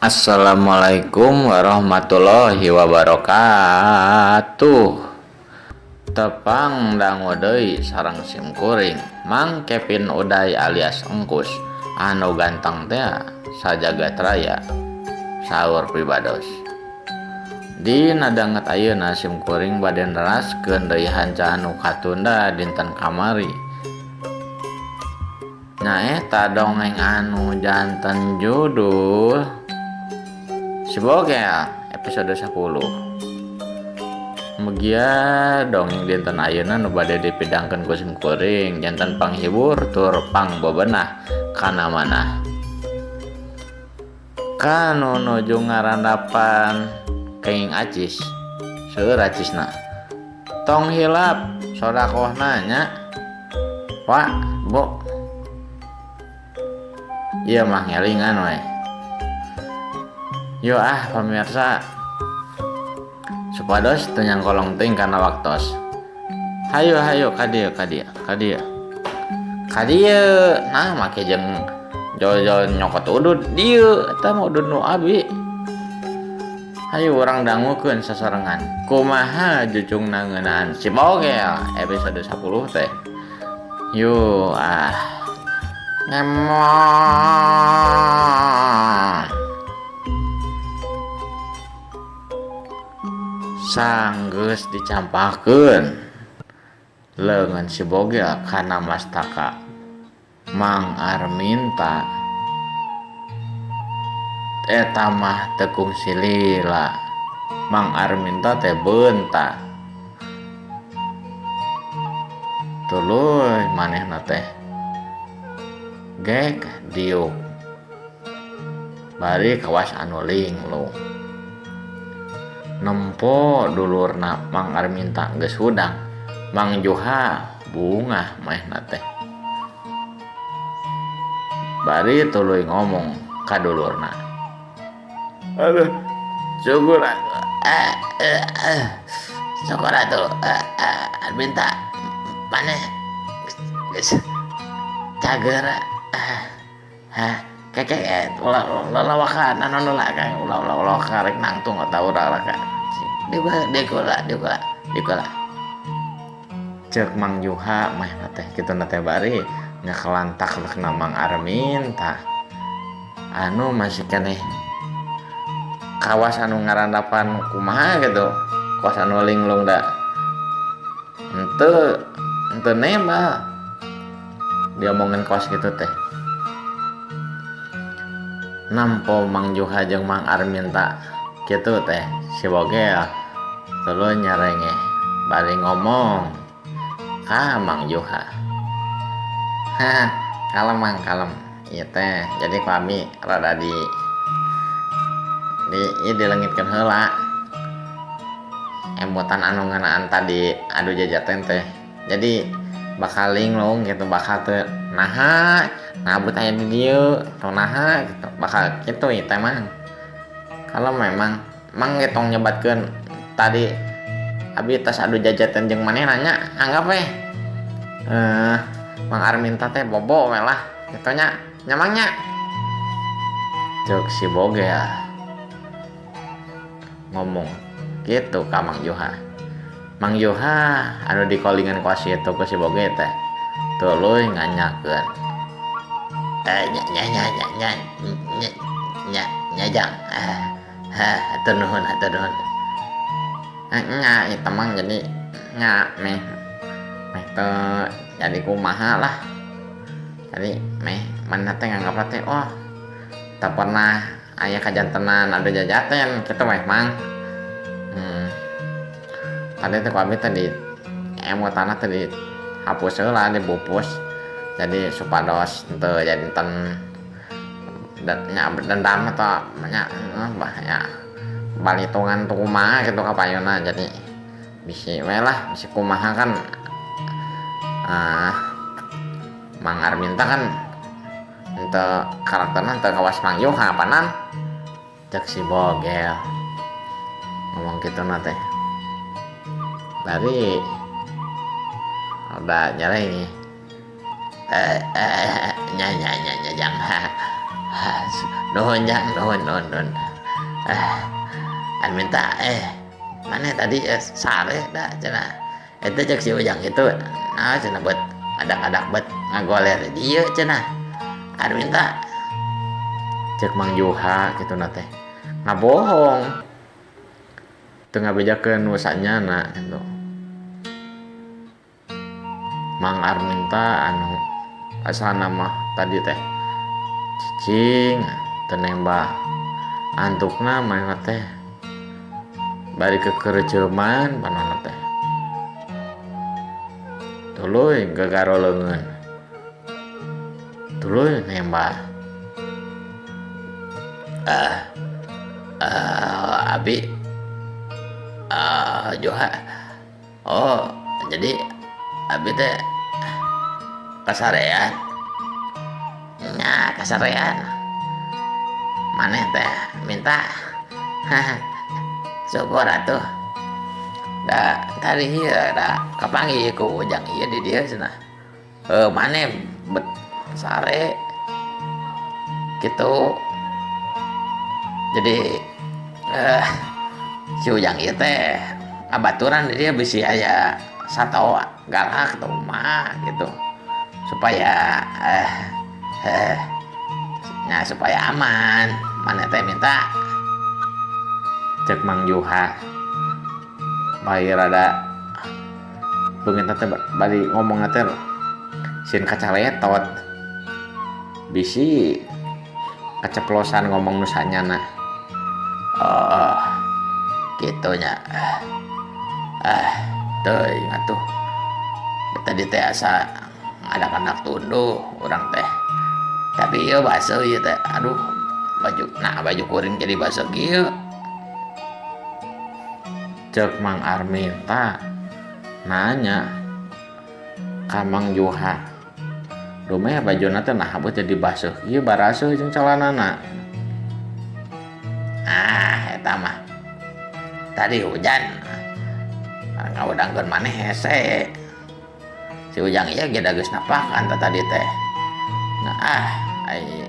Assalamualaikum warahmatullahi wabarakatuh. Tepang dangu deui sareng simkuring Mang Kevin Uday alias Engkus anu ganteng teh sajagat raya saur pribados. Di nadanget ayeuna simkuring bade neraskeun deui hanca anu katunda dinten kamari. Nyaeta dongeng anu janten judul Si Bogel episode 10. Mugia dongeng dinten ayeuna nu bade dipidangkeun ku simkuring janten panghibur tur pangbebenah kana manah. Kanu nuju ngarandapan kenging acis seueur acisna. Tong hilap sodakohna nya. Pak, Bu. Ieu mah ngelingan we. Yo pamirsa, supados teu nyangkolong teuing kana waktos. Hayo ka dieu. Nah make jeung jol nyokot udud dieu eta mah udud nu abi. Hayo urang dangukeun sasarengan. Kumaha jucungna ngeunaan Si Bogel episode 10 teh. Yo ngemong. Sanggeus dicampahkeun leungeun Si Bogel kana mastaka Mang Arminta. Eta mah teu kungsi lila. Mang Arminta teh beunta. Tuluy manehna teh gek diuk bari kawas anu linglung. Nempo dulurna Mang Arminta geus hudang, Mang Juha bungah maehna teh. Bari tuluy ngomong ka dulurna. Aduh, syukur atuh Arminta maneh geus cager keket lalawakan anu lah kan ulah karek nangtung atau ulah kan dikola cek Mang Juha mah teh kitu teh bari nyakelantak kena Mang Arminta anu masih keneh kawas anu ngarandapan kumaha gitu kawas anu linglung da henteu nembal dia omongin kawas gitu teh. Nampo Mang Juha jeung Mang Arminta kitu teh Si Bogel tuluy nyarenge bari ngomong ka Mang Juha. Kalem Mang, kalem. Ieu teh jadi ku abi rada dilengitkeun heula. Embotan anu ngeunaan tadi adu jajaten teh. Jadi bakal linglung gitu bakal teu naha ngabut aya di dieu tong naha gitu bakal kitu teh Mang. Kalau memang Mang ge tong nyebatkeun tadi abi tos adu jajaten jeung maneh nanya anggap Mang Arminta teh bobo we lah kitu nya nyamangnya. Cuk Si Bogel ngomong gitu ka Mang Juha. Mang Juha anu dikolingan ku asitu ku Si Bogel teh tuluy nganyakeun. Nyajang. Hatur nuhun. Nya ieu Mang jadi nya meh teu jadi kumaha lah. Jadi meh maneh teh nganggap teh teu pernah aya kajantenan adu jajaten kitu meh Mang. Tadi teh ku abi tadi emotana tadi hapus heula dibupus jadi supados teu jadi enten dendam atau nya balitungan tu kumaha gitu ka payuna jadi bisi we lah bisi kumaha kan Mang Arminta kan henteu karakterna henteu kawas Mang Juha panan cek Si Bogel ngomong kituna teh. Bari udah nyareng nih nyajang Ah, nuhun jang, nuhun. Ah, an minta mana tadi sare dah cenah. Eta cek si Ujang itu nah cenah bet adak-adak bet ngagoler dieu cenah. An minta cek Mang Juha gitu na teh. Ngabohong. Teu ngabejakeun nu sanyana gitu. Mang Arminta anu asana mah tadi teh cicing teu nembak antukna mana teh bari kekereuceuman panonna teh tuluy gagaro leungeun tuluy nembak abi Joha oh jadi abi teh kasarean nya kasarean maneh teh minta syukur atuh da tadi ieu da kapanggih ku Ujang ieu di dieu cenah maneh bet sare gitu jadi si Ujang ieu teh abaturan di dia bisi aya sato galak atau mah gitu supaya nah supaya aman mana teh minta cek Mang Juha bari rada beungeun teh bari ngomong teh sin kacaletot bisi keceplosan ngomong nu sanyana oh kitu nya teuing atuh tadi teh asa anak-anak tunduh urang teh tapi ieu baso ieu teh aduh baju kuring jadi baso kieu cek Mang Arminta nanya ka Mang Juha domeh bajona teh nah abot jadi baso kieu baraso jeung calanana eta mah tadi hujan ngaudangkeun maneh hese si Ujang ieu ge da geus napakan tadi teh nah ai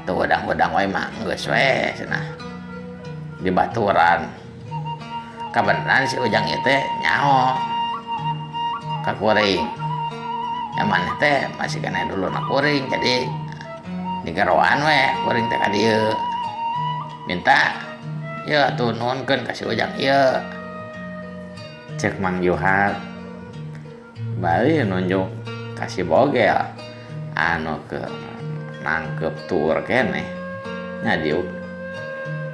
teu wedang-wedang wae mah geus we cenah di baturan kabeneran si Ujang ieu teh nyaho ka kuring yang maneh teh masih kena dulu na kuring jadi digeroan we kuring teh ka dieu minta ieu atuh nuhunkeun ka si Ujang ieu cek Mang Juha bari nunjuk kasih bogel anu ke nangkep tur keneh nya diuk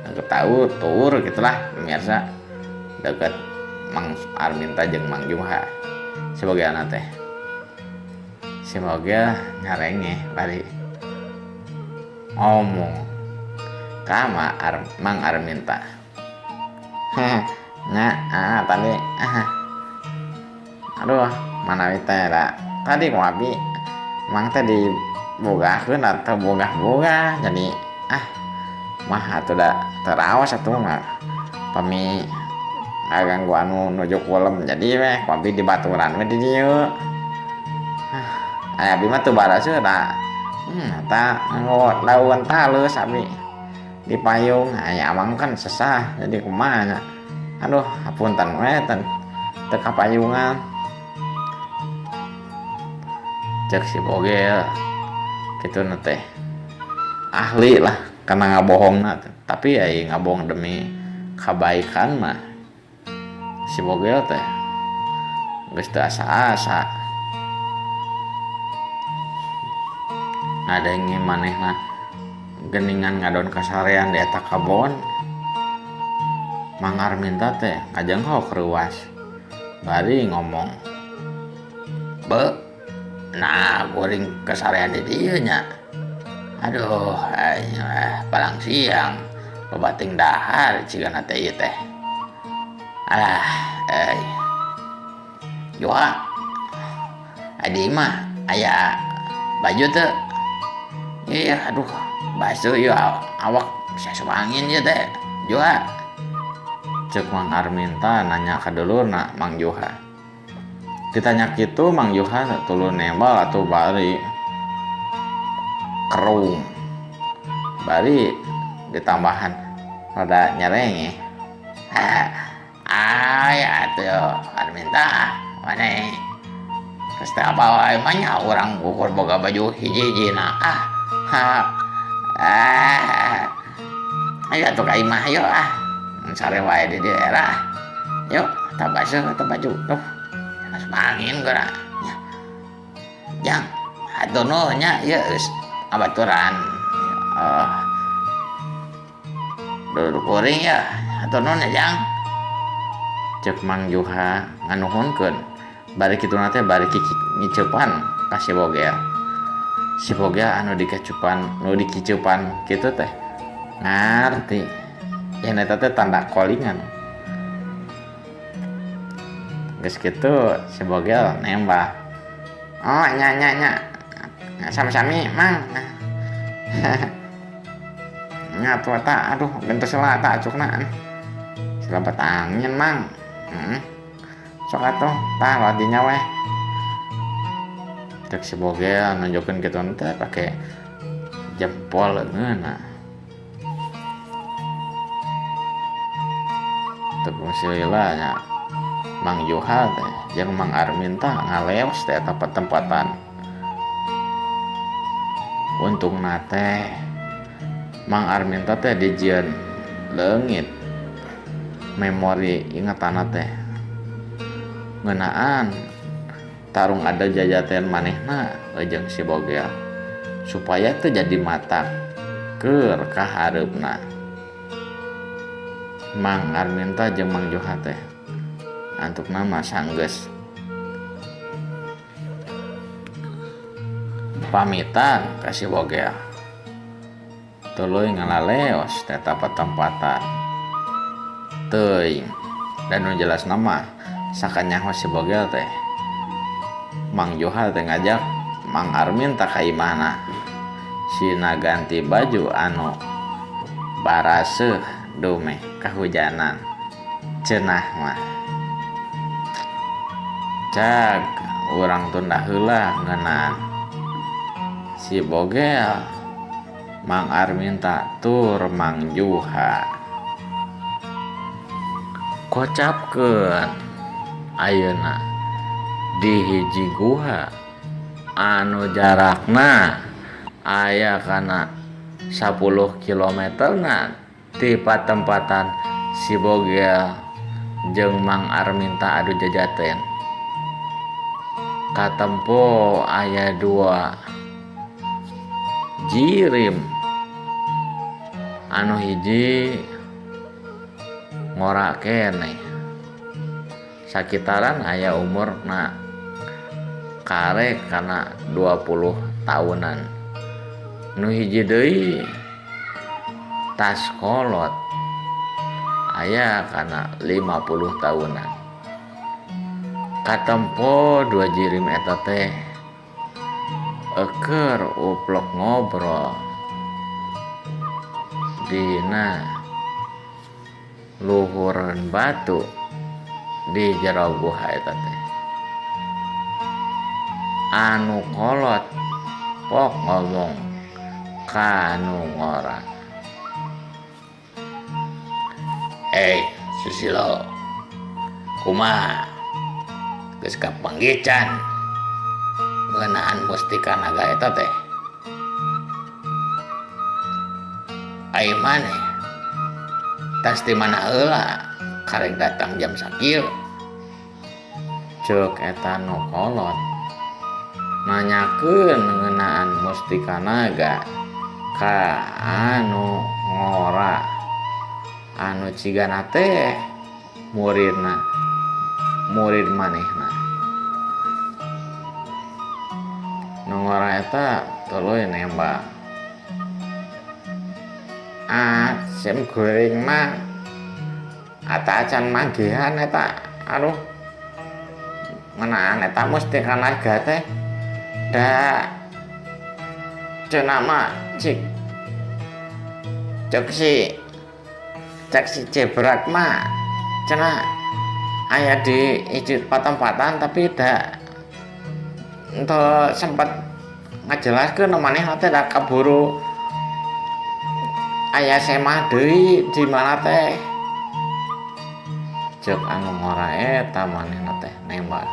nangkep tahu tur gitulah pemirsa deket Mang Arminta jeung Mang Juha si bogelna teh si bogel ngarengeh bari ngomong ka Mang Arminta nya tadi aduh mana teh da tadi ngopi mang teh dibogakeun atau boga jadi mah atuh da terawas atuh mah pami ngaganggu anu nuju kulem jadi weh ngopi di baturan we di dieu aya abi mah teu baraseun da eta nganggo daun taleus abi di payung aya amang kan sesah jadi kumaha nya aduh hapunten we teu kapayungan cek si bogel gitu teh ahli lah karena ngabohongna tapi ya ngabohong demi kebaikan mah si bogel teh geus teu asa-asa ngadenge manehna geuningan ngadon kasarean di eta kabon Mang Arminta teh ngajenghok reuas bari ngomong nah kuring kasarean di dieu nya aduh palang siang babating dahar cigana teh ieu teh alah Joa adi mah aya baju teu iya aduh basuh ieu awak bisa semangin ieu teh Joa cek Mang Arminta nanya ka dulurna Mang Juha ditanya gitu Mang Juha tuluy nembal atau bari kerung bari ditambahan rada nyereng ya. Ay atuh Arminta mana geus teh apa wae mah nya urang ukur boga baju hiji-hijina ayo atuh ka imah yuk sare wae di daerah yuk tak basuh atau baju tuh panas angin geura nya jang atuh nya ieu abaturan duduk kuring ya atuh nya jang cek Mang Juha nganuhunkeun bari kituna teh bari ngiceupan ka si Bogel. Si Bogel anu dikiceupan kitu teh ngarti yen eta teh tanda kolingan. Geus kitu si Bogel nembak. Oh nya sami-sami Mang. Nya atuh eta aduh gentos heula eta acukna. Selamat angin Mang. Sok atuh tah ladinya weh. Cek si Bogel nunjukeun kitu teh pake jempol leungeunna. Teu silila nya Mang Juha teh jeung Mang Arminta ngaleos teh eta tempatan. Untungna teh Mang Arminta teh dijieun leungit memori ingetanna teh ngeunaan tarung ada jajaten manehna jeung si Bogel supaya teu jadi matak keur ka hareupna. Mang Arminta jeung Mang Juha teh antukna mah sanggeus pamitan ka si Bogel tuluy ngalaleos teh tempat-tempatan teuing dan nu jelas nama sakanyaho si Bogel teh Mang Juha teh ngajak Mang Arminta ka imahna sina ganti baju anu baraseuh dumeh kahujanan ceunah mah cag urang tunda heula ngeunaan si Bogel Mang Arminta tur Mang Juha kocapkeun ayeuna di hiji guha anu jarakna aya kana 10 kilometerna ti patempatan si Bogel jeung Mang Arminta adu jajaten. Katempo aya 2 jirim anu hiji ngora keneh sakitaran aya umurna karek kana 20 tahunan nu hiji deui tas kolot aya kana 50 tahunan. Katempo 2 jirim eta teh keur uplok ngobrol dina luhureun batu di jero guha eta teh. Anu kolot pok ngomong ka anu ngora, Susilo, kumaha geus kapanggican ngeunaan mustika naga eta teh? Ai maneh tas di mana heula karek datang jam sakieu? Ceuk eta nu kolot nanyakeun ngeunaan mustika naga ka anu ngora anu cigana teh murid manehna. Nu ngora eta tuluy nembak, sim goreng mah ata acan manggihan eta aduh ngeunaan eta mustika naga teh da cenah mah cek si Jebrak mah cenah aya di hiji patempatan tapi da ento sempat ngajelaskeun manehna teh da kaburu aya semah deui di mana teh cek anu ngora eta manehna teh nembak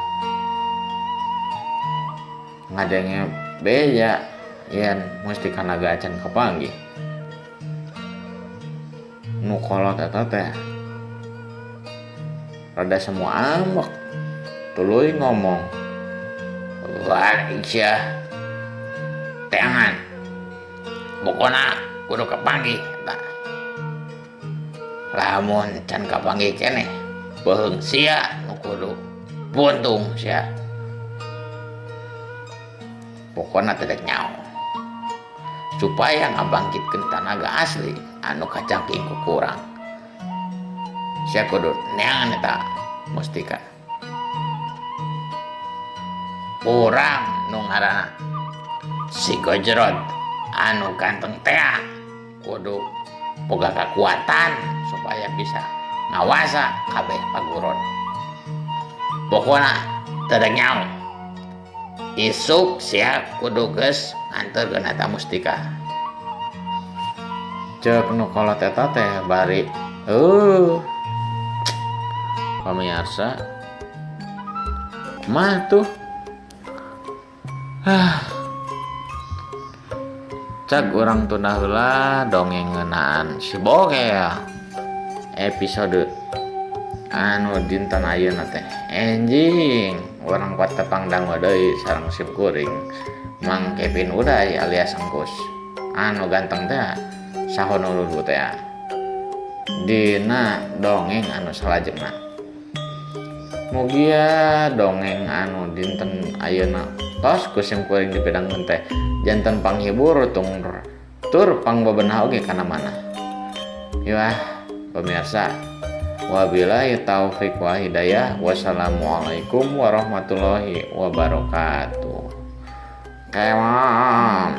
ngadenge beja yen mustika naga acan kapanggih nu kolot eta teh rada semua ambek tuluy ngomong Waalaikumsalam teangan pokona kudu kapanggih tak lamun can kapanggih keneh beheung sia nu kudu buntung sia pokona teu nyaho supaya ngabangkitkeun tenaga asli anu kacangking ku kurang sia kudu neangan eta mustika urang nu ngaranna si Gojrot anu ganteng teh kudu boga kekuatan supaya bisa ngawasa kabeh paguron pokona teu nyaho isuk sia kudu geus nganterkeun eta mustika cek nu kolot eta teh bari pamirsa mah tuh cak urang tunda heula dongeng ngeunaan si Bogel episode anu dinten ayeuna teh enjing urang kuat tepang dangu deui sareng sim kuring Mang Kevin Uday alias Engkus anu ganteng teh sahono teh dina dongeng anu salajengna mugia dongeng anu dinten ayeuna tos ku sim kuring dipedangkeun teh janten panghibur tur pangbebenah oge kana mana ya pemirsa wabillahi taufik wa hidayah wassalamualaikum warahmatullahi wabarakatuh. Kemam